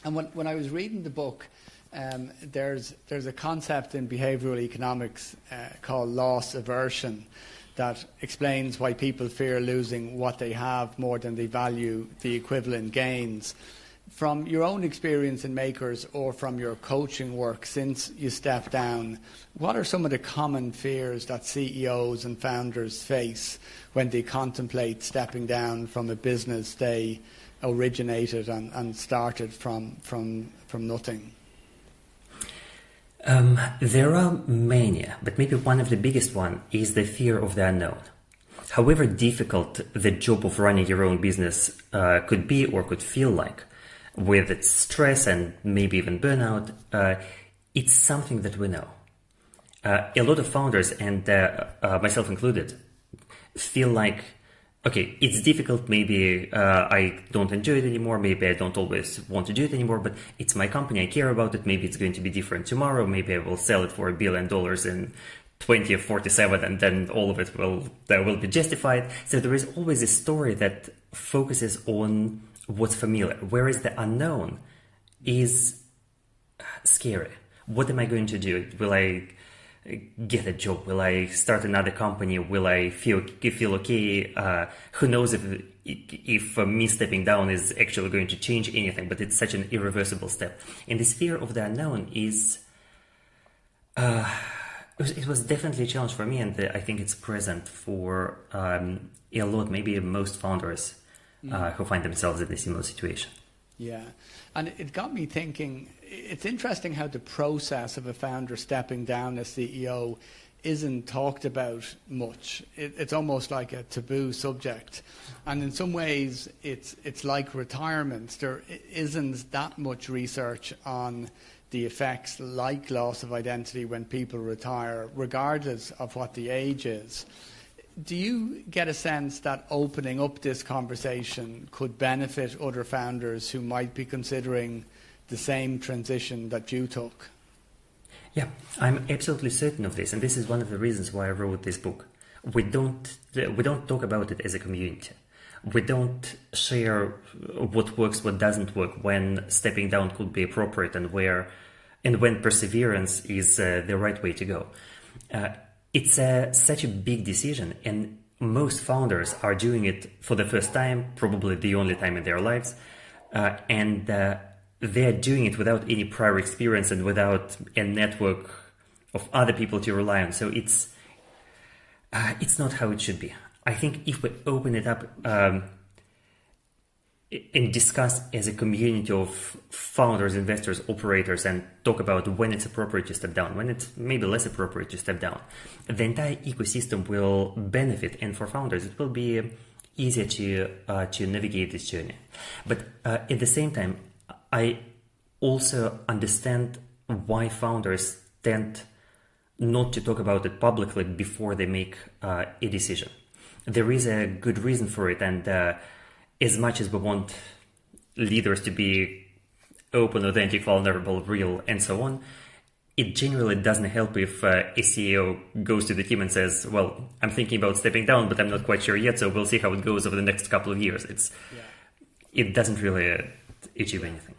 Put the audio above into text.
And when I was reading the book, there's a concept in behavioral economics called loss aversion that explains why people fear losing what they have more than they value the equivalent gains. From your own experience in Makers or from your coaching work since you stepped down, what are some of the common fears that CEOs and founders face when they contemplate stepping down from a business they originated and started from nothing? There are many, but maybe one of the biggest one is the fear of the unknown. However difficult the job of running your own business could be or could feel like, with its stress and maybe even burnout, it's something that we know. A lot of founders, and myself included, feel like, okay, it's difficult, maybe I don't enjoy it anymore, maybe I don't always want to do it anymore, but it's my company, I care about it, maybe it's going to be different tomorrow, maybe I will sell it for $1 billion in 2047 and then all of it will be justified. So there is always a story that focuses on what's familiar, whereas the unknown is scary. What am I going to do? Will I get a job? Will I start another company? Will I feel okay? Who knows if me stepping down is actually going to change anything? But it's such an irreversible step. And this fear of the unknown is it was definitely a challenge for me, and I think it's present for a lot, maybe most founders who find themselves in a similar situation. Yeah, and it got me thinking, it's interesting how the process of a founder stepping down as CEO isn't talked about much. It's almost like a taboo subject. And in some ways, it's like retirement. There isn't that much research on the effects like loss of identity when people retire, regardless of what the age is. Do you get a sense that opening up this conversation could benefit other founders who might be considering the same transition that you took? Yeah, I'm absolutely certain of this, and this is one of the reasons why I wrote this book. We don't talk about it as a community. We don't share what works, what doesn't work, when stepping down could be appropriate, and when perseverance is the right way to go. It's such a big decision, and most founders are doing it for the first time, probably the only time in their lives, and they're doing it without any prior experience and without a network of other people to rely on. So it's not how it should be. I think if we open it up and discuss as a community of founders, investors, operators, and talk about when it's appropriate to step down, when it's maybe less appropriate to step down, the entire ecosystem will benefit, and for founders it will be easier to navigate this journey. But at the same time, I also understand why founders tend not to talk about it publicly before they make a decision. There is a good reason for it, and as much as we want leaders to be open, authentic, vulnerable, real, and so on, it generally doesn't help if a CEO goes to the team and says, well, I'm thinking about stepping down, but I'm not quite sure yet, so we'll see how it goes over the next couple of years. It doesn't really achieve anything.